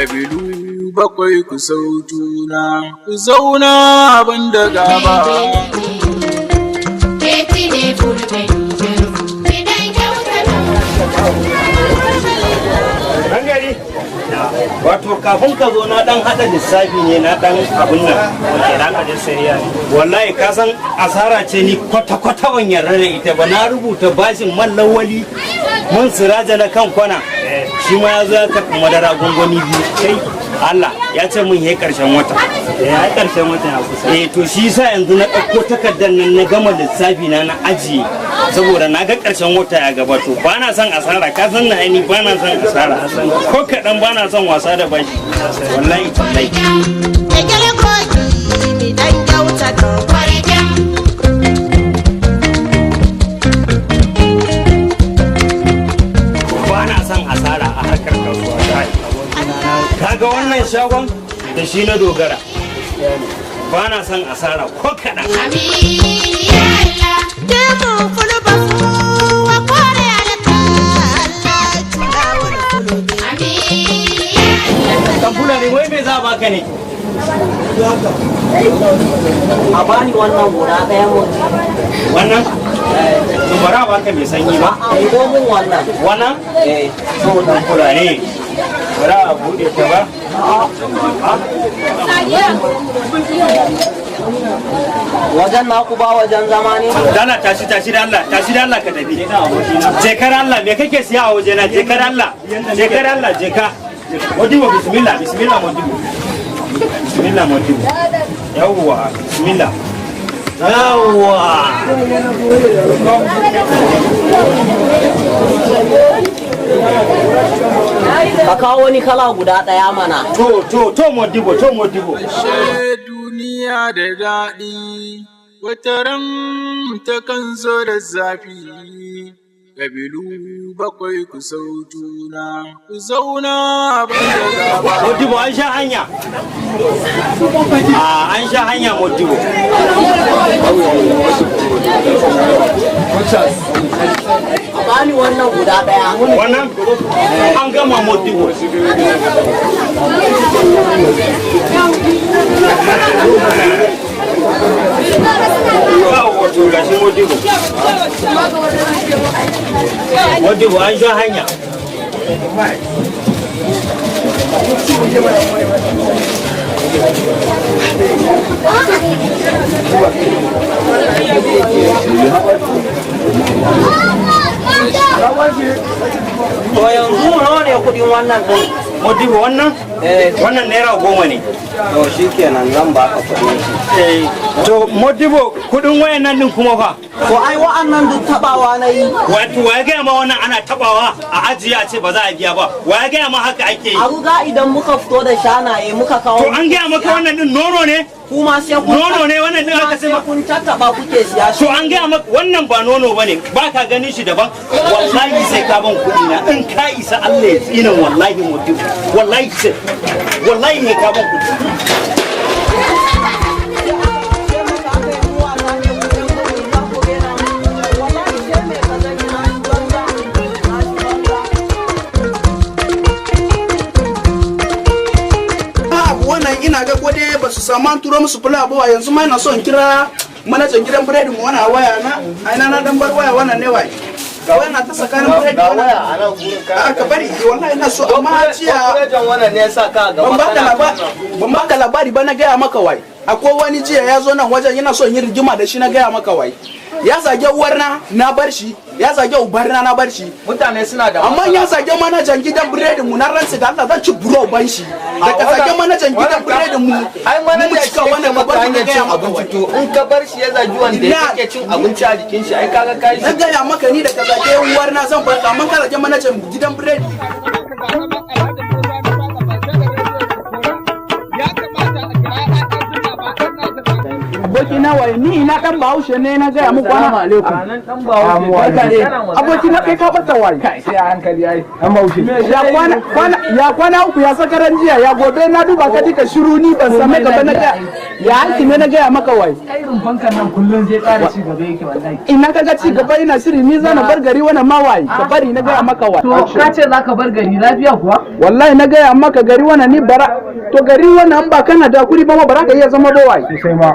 Kabilu bakwai ku sau juna, ku zauna abin da gaba. Wato kafin ka zo na dan hada lissafi ne na dan abun nan wace da ka je sayayya wallahi ka san asara ce ni kwata ban yarda da ita ba. Na rubuta bashin man lawali mun siraja na kan kwana shi ma ya zo ya karɓi madara gongoni biyu kai Allah ya ce mun yi karshen wata ya karshen wata ya kusa to shi yasa yanzu na ɗauko takardar nan na gama lissafi na ajiye saboda na ga karshen wata ya gabato ba na son asara ka san na ni ba na son asara ko kaɗan ba na son wasa da bashi wallahi tallahi ba na son asara a harkar kasuwa kaga wannan shagon da shi na dogara ba na son asara ko kaɗan Kamfuna ne wai me za a baka ne? A bani wannan guda ɗaya mu. Wannan? To bara a baka mai sanyi ba? A yi domin wannan. Wannan? To kamfuna ne. Bara a buɗe ta ba? Wajen naku ba wajen zama ne? Dala tashi da Allah ka tafi. Jekar Allah me kake siya a wajena jekar Allah jeka. Modibo bismillah Modibo. Bismillah Modibo. Yawwa bismillah. Yawwa. Ka kawo wani kala guda ɗaya mana. To Modibo. Ashe duniya da daɗi, wata ran ta kan zo da zafi. Kabilu bakwai ku sau juna, ku zauna abin da gaba. Modibo an sha hanya. An sha hanya Modibo. A bani wannan guda ɗaya. Wannan an gama Modibo. Wato gashi Modibo an sha hanya. To yanzu nawa ne kuɗin wannan ɗin? Modibo wannan? Wannan naira 10 ne. To shi kenan zan baka kuɗin shi. To Modibo kuɗin wayan nan din kuma fa? To ai wa'annan duk tabawa na yi. Wato wa ya gaya ma wannan ana tabawa a ajiye a ce ba za a biya ba. Wa ya gaya ma haka ake yi? A ruga idan muka fito da shanaye muka kawo. To an gaya maka wannan din nono ne? Kuma sai kun nono ne wannan din aka sai kun tattaba kuke siya shi. To an gaya maka wannan ba nono bane ba ka ganin shi daban. Wallahi sai ka ban kuɗi na in ka isa Allah ya tsina wallahi mutum. Wallahi sai wallahi ne ka ban kuɗi. Ina ga gode ba su samu an turo musu fula ba yanzu ma ina so in kira manajan gidan biredi mu wani waya na aina na dan bar waya wannan ne wai ga waya na ta tsakanin biredi ga waya a nan gurin ka bari wallahi ina so amma jiya manajan wannan ne yasa ka ga ban baka labari ba na gaya maka wai akwai wani jiya ya zo nan wajen yana so in yi rigima da shi na gaya maka wai ya zage uwarna na bar shi ya zage ubarna na bar shi mutane suna da amma ya zage manajan gidan biredin mu na ransa da Allah zan ci buro ban shi da ka zage manajan gidan biredin mu ai manajan shi yake maka hanyar cin abinci to in ka bar shi ya zagi wanda yake cin abinci a jikin shi ai kaga kai na gaya maka ni da ka zage uwarna zan bar ka amma ka zage manajan gidan biredi aboki na waye ni ina dan Bahaushe ne na gaya muku Assalamu wannan. alaikum. Nan dan Bahaushe. Aboki na kai ka bata waye. Kai sai a hankali ai. Dan Bahaushe. Ya kwana uku ya sakaran jiya ya gobe na duba ka dika shiru ni ban same ka ba na ga ya hanki ne na gaya maka waye. Kai rumfan kan nan kullun zai ƙara ci gaba yake wallahi. Ina ka ga ci gaba ina shiri ni zan bar gari wannan ma waye ka bari na gaya maka waye. To ka ce zaka bar gari lafiya kuwa? Wallahi na gaya maka gari wannan ni bara to gari wannan ba kana da kuri ba ma bara ka iya zama ba waye. Sai ma.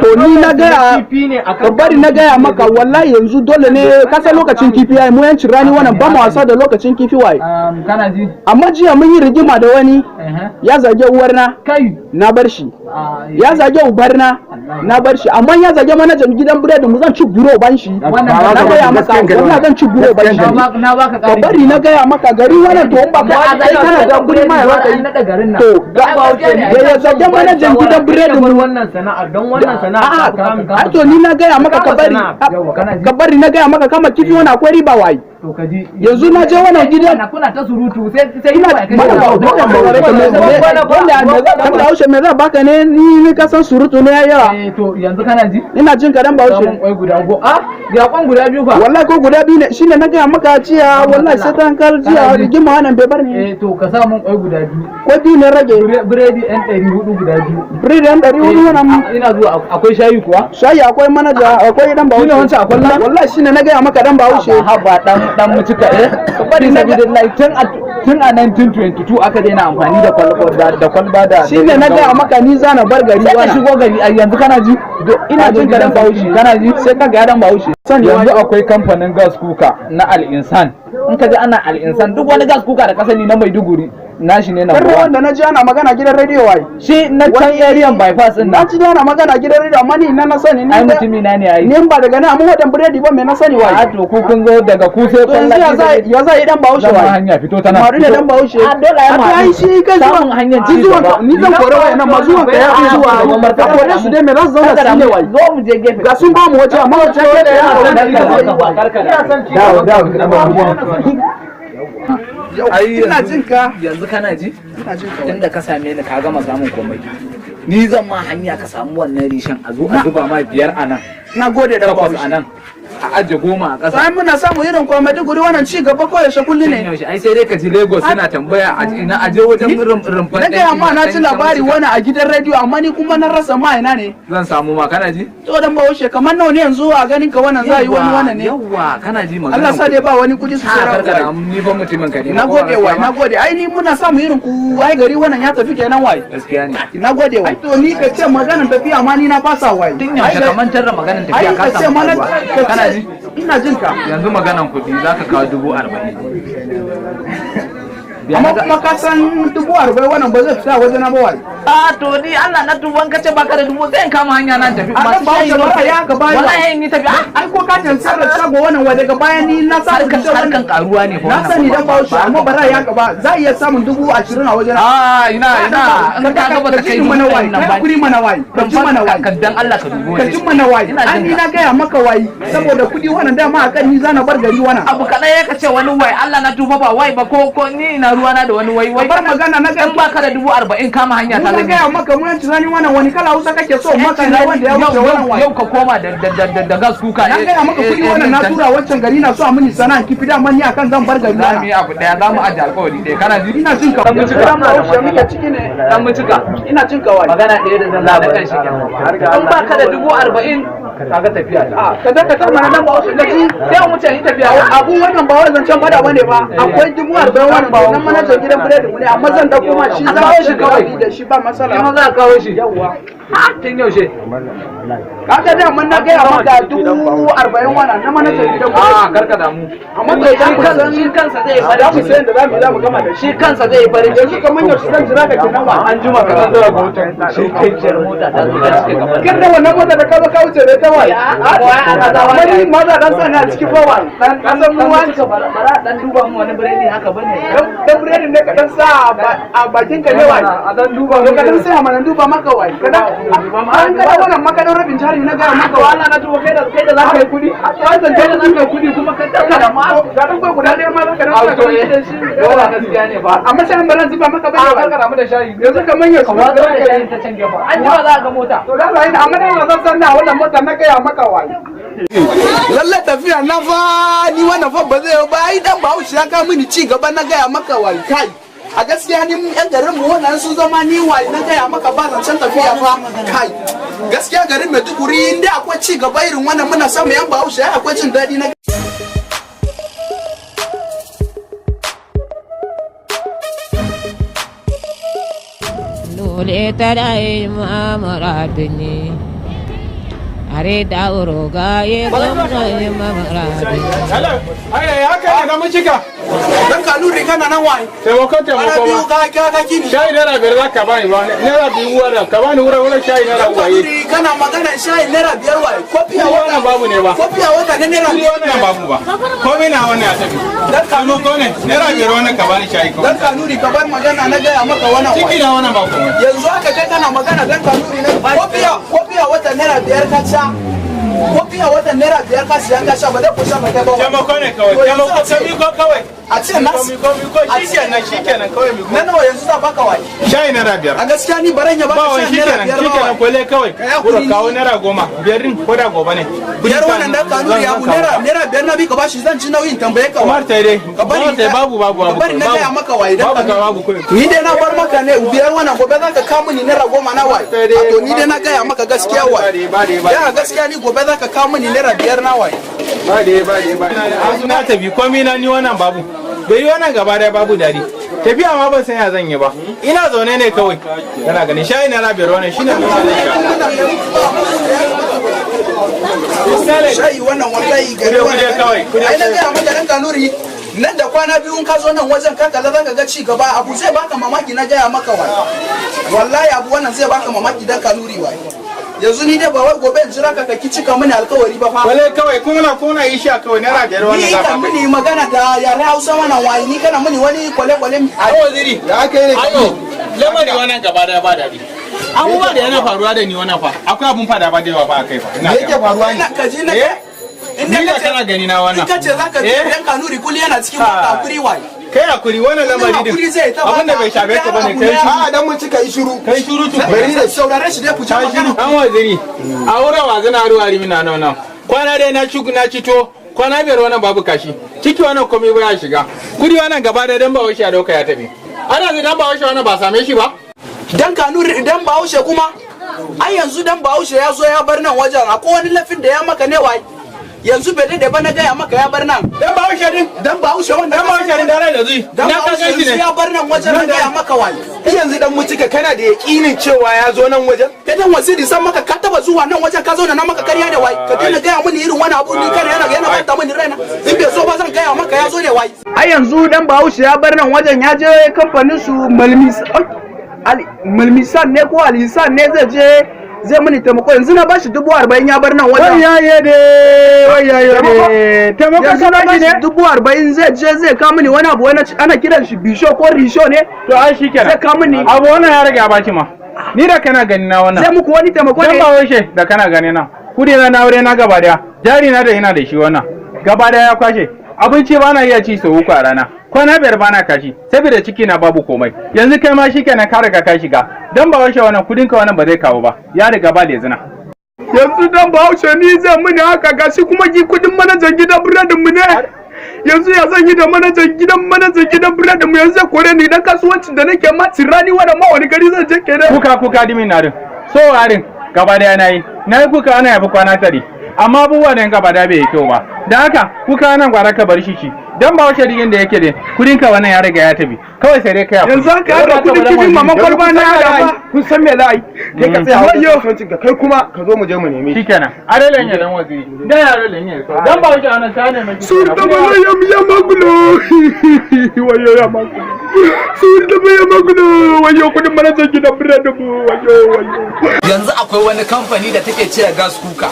To ni na gaya kifi ne ka bari na gaya maka wallahi yanzu dole ne ka san lokacin kifi yayi mu yancin rani wannan ba mu wasa da lokacin kifi waye. Kana ji? Amma jiya mun yi rigima da wani ya zage uwarna Kai. na bar shi ya zage ubarna na bar shi amma ya zage manajan gidan biredi mu zan ci guro ban shi na gaya maka wannan zan ci guro ban shi Na baka ka bari na gaya maka gari wannan to in ba ka kai kana da guri ma ya kai to ya zage manajan gidan biredi mu wannan sana'ar don wannan sana'ar a to ni na gaya maka ka bari na gaya maka kama kifi wannan akwai riba wayi to kaji yanzu na je wannan gidan kuna ta surutu sai ina mana ba haushe me za baka ne ni ka san surutu ne yawa to yanzu kana ji ina jin ka dan ba haushe kwai guda go ya kwan guda biyu fa wallahi ko guda biyu ne shine na ga maka ciya wallahi sai ta kar jiya rigima wannan bai bar ni to ka sa mun kwai guda biyu ko biyu ne rage biredi ɗan 400 guda biyu biredi ɗan 400 wannan ina zuwa akwai shayi kuwa shayi akwai manaja akwai dan ba haushe shine wancan akwai wallahi shine na ga maka dan ba haushe haba dan mu cika bari na bidan lai tun a 1922 aka daina amfani da kwalba da shine na ga maka ni zana bar gari wannan shigo gari a yanzu kana ji ina jin gadan Bahaushe kana ji sai ka ga dan Bahaushe yanzu akwai kamfanin gas cooker na Al-Insan in ka ji ana Al-Insan duk wani gas cooker da ka sani na Maiduguri nashi ne na wanda na ji ana magana gidan radio wai shi na can area bypass din na ji ana magana gidan radio amma ni na sani ni ai mutumi na ne ai ni ba daga nan amma wadan biredi ba me na sani wai a to ku kun zo daga ku sai kun lafi ya zai dan Bahaushe wai hanya fito tana maru ne dan Bahaushe a dole ai ma ai shi kai zuwa hanyar ci zuwa ni zan kore wai nan ma zuwa ka ya fi zuwa ka kore su dai me za su zauna su ne wai zo mu je gefe ga sun ba mu waje amma waje gefe ya ina jin ka yanzu kana ji tunda ka same ni ka gama samun komai ni zan ma hanya ka samu wannan rishan a zo a zuba ma 5 a nan na gode da Bahaushe a nan a ajiye 10 a ƙasa sai muna samu irin komai duk wannan ci gaba ko yaushe kullu ne ai sai dai ka ji Lagos suna tambaya a ina aje wajen rumfan na ga amma na ji labari wani a gidan radio amma ni kuma na rasa ma ina ne zan samu ma kana ji to dan Bahaushe kamar nawa ne yanzu a ganin ka wannan zai yi wani wannan ne yawa kana ji magana Allah sa dai ba wani kudi su sai ka ni fa mutumin ka ne nagode wai nagode ai ni muna samu irin ku ai gari wannan ya tafi kenan wai gaskiya ne nagode wai to ni ka ce maganar tafiya amma ni na fasa wai tun yaushe ka mantar da maganar tafiya ka samu kana ji ina jin ka yanzu maganan kuɗi za ka kawo 40,000 amma kuma ka san 40,000 wannan ba zai fita wajen na bawai a to ni Allah na duban ka ce baka da 1,000 zai kama hanya nan tafi masu shayi ba ya gaba wallahi ni tafi ai ko ka tantar da shago wannan wa daga baya ni na sa ka ce wannan karuwa ne fa na sani dan Bahaushe amma bara ya gaba za iya samun 20,000 a wajen ina in ka ga baka kai mana wai kai kuri mana wai ka ji mana wai ka dan Allah ka dubo ka ji mana wai an ni na gaya maka wai saboda kudi wannan dama akan ni zana bar gari wannan abu kadan ya kace wani wai Allah na tuba ba wai ba ko ni ina ruwana da wani wai bar magana na ga baka da 40,000 kama hanya ta zan gaya maka mun tunani wannan wani kala Hausa kake so maka na wanda ya wuce wannan wai yau ka koma da gas kuka na gaya maka kudi wannan na tura wancan gari na so a mini sana'a kifi da mani akan zan bar gari za mu yi abu daya za mu aje alƙawari daya kana ji ina jin ka dan Bahaushe muke ciki ne dan mu cika ina jin ka wai magana ɗaya da zan labarin shi in baka da 40,000 kaga tafiya ka dakatar mana dan Bahaushe gaji sai mu ce ni tafiya abu wannan ba wai zancen bada bane ba akwai 40,000 wannan ba wannan manajan gidan biredi mu ne amma zan dauko ma shi za shi kawai da shi ba masala kuma za ka kawo shi yawa tun yaushe kaga da mun na gaya maka 40,000 wannan na manajan gidan biredi karka damu amma to shi kansa zai fara mu sai da zamu gama da shi kansa zai fara yanzu kamar yau zan jira ka kenan wa an jima ka zan zura ga wutan shi kai ciyar mota ta zuwa cikin gaba kin da wannan mota da ka zo ka wuce da ta wai amma ni ma za dan sani a cikin fawa dan kasan mu wani bara dan duba mu wani biredi haka bane dan biredi ne ka dan sa a bakin ka ne wai a dan duba ka dan sai mana duba maka wai ka dan an ka wannan maka dan rabin jari na ga maka Allah na tuba kai da zaka yi kudi wannan da zaka yi kudi kuma ka da ma ga dan kai guda ɗaya ma zaka dan ka da shi dole gaskiya ne ba amma sai an baran zuba maka ba ka ramu da shayi yanzu kaman ya kuma da shayi ta can gefa an ji ba za ga mota to da Allah amma dai zan san na wannan mota na gaya maka wai lalle tafiya na fa ni wannan fa ba zai ba ai dan Bahaushe ya ka mini ci gaba na gaya maka wai kai a gaskiya ni yan garin mu wannan sun zama ni wai na gaya maka ba zan san tafiya fa kai gaskiya garin Maiduguri inda akwai ci gaba irin wannan muna samu yan Bahaushe akwai jin daɗi na Dole ta dai mamuradini are da uro ga ye gwamna ye mamuradini. Hello, ai haka ne na mun cika. dan Kanuri kana nan wai Taimako ana biyu ba. ka kini Shayi naira biyar za ka bani ba. Naira biyu wara ka bani wura shayi naira waye. Kanuri kana magana shayi naira 5 wai kofiya Wannan babu ne ba. kofiya wata ne naira Kudi wannan babu ba. Komai na wannan ya tafi. dan Kano ko ne naira biyar wannan ka bani shayi ko. dan Kanuri ka bar magana na gaya maka wannan wai Ciki na wannan ba komai. yanzu haka kai kana magana dan Kanuri ne kofiya wata naira 5 ka ca kofiya wata naira 5 ka siya ka sha ba zai kusa ba kai ba Taimako ne kawai. Taimako sami ko kawai. a ce na Miko shikenan kawai miko. na nawa yanzu za baka wai Shayi naira biyar. a gaskiya ni baran ya Ba baka wani shayi naira 5 ba shikenan wai kwale kawai. Kai hakuri Kuro ni. kawo naira 10. Biyarin ko da gobe ne. biyar wannan dan Kanuri abu naira 5 na bi ka bashi zan ci nauyin tambaye ka Kamar wai ta dai. ka bari Babu. ka bari na gaya maka wai dan Babu ka Kanuri babu kuɗi. ni dai na bar maka ne biyar wannan gobe za ka kawo mini naira 10 na wai a to ni dai na gaya maka gaskiya wai ya gaskiya ni gobe za ka kawo mini naira 5 na wai Ba. Na tafi komai na ni wannan babu. Bai yi wannan gaba daya babu dari. Tafiya ma ban san ya zan yi ba. Ina zaune ne kawai. Kana ganin shayi na biyar wannan shine mun shayi wannan wallahi gari wannan kawai. ai na gaya maka dan Kanuri nan da kwana biyu ka zo nan wajen ka kaza zaka ga ci gaba abu zai baka mamaki na gaya maka wai wallahi abu wannan zai baka mamaki dan Kanuri wai yanzu ni dai ba wai gobe in jira ka ki cika mini alkawari ba fa Wale kawai kuna isha kawai naira biyar wannan ni kan mini magana da yare Hausa wannan wai ni kana mini wani kwale a waziri da aka yi ne ayo lamari wannan gaba daya ba dadi abubuwa da yana faruwa da ni wannan fa akwai abun fada ba da yawa fa akai fa ina yake faruwa ne ka ji na ni da kana gani na wannan in ka ce zaka ji dan Kanuri kulli yana cikin maka kuri wai kai hakuri wannan lamari din abin da bai shafe ka bane kai shi a dan mun cika yi shiru kai shiru tu bari da saurare shi dai ku ci magana an waziri a wurin wazina ruwari mina nan kwana dai na cito kwana biyar wannan babu kashi ciki wannan komai ba ya shiga kudi wannan gaba da dan ba washe a dauka ya tafi ana ga dan ba washe wannan ba same shi ba dan Kanuri dan Bahaushe kuma ai yanzu dan Bahaushe ya zo ya bar nan wajen akwai wani lafin da ya maka ne wai yanzu bai da ba na gaya maka ya bar nan dan Bahaushe din dan Bahaushe wanda dan Bahaushe din da rai da zui dan na ka Bahaushe ganci ne ya bar nan wajen na gaya maka wai yanzu dan mutuka kana da yakinin cewa ya zo nan wajen kai dan waziri san maka ka taba zuwa nan wajen ka zo na maka karya da wai ka daina gaya mini irin wani abu ni kare yana bata mini raina in bai so ba zan gaya maka ya zo ne wai ai yanzu dan Bahaushe ya bar nan wajen ya je kamfanin su Malmisan ne ko Alisan ne zai mini taimako yanzu na bashi 40,000 ya bar nan wajen taimako yanzu na bashi 40,000 zai kawo mini wani abu wani ana kiran shi bisho ko risho ne to ai shikenan zai kawo mini abu wannan ya rage a baki ma ni da kana gani na wannan zai muku wani taimako dan ne Bahaushe da kana gani na kudi na aure na gaba daya jari na da ina da shi wannan gaba daya ya kwashe abinci ba na iya ci sau 3 a rana kwana 5 ba na kashi saboda ciki na babu komai yanzu kai ma shikenan ka riga ka shiga dan Bahaushe wannan kudin ka wannan ba zai kawo ba ya riga ba lezina yanzu dan Bahaushe ni zai mini haka gashi kuma ki kudin manajan gidan biredin mu ne yanzu ya zan yi da manajan gidan biredin mu yanzu zai kore ni dan kasuwancin da nake ma tirani wannan ma wani gari zan je kenan kuka dimin na din so harin gaba daya nayi kuka ana yafi kwana 100 amma abubuwa da gaba da bai kyau ba da haka kuka nan gwara ka bar shi dan Bahaushe digin da yake da kudin ka wannan ya riga ya tabi kawai sai dai kai yanzu haka hada kudin kifin mama kwalba na hada kun san me la'ai kai ka tsaya wajen kasuwancin ka kai kuma ka zo mu je mu neme shikenan arelen ya dan waziri dan arelen ya dan Bahaushe wannan ta ne mai sur da bala ya magulo wayo ya magulo sur da bala ya magulo wayo kudin manajan gidan biredin mu wayo yanzu akwai wani kamfani da take cire gas kuka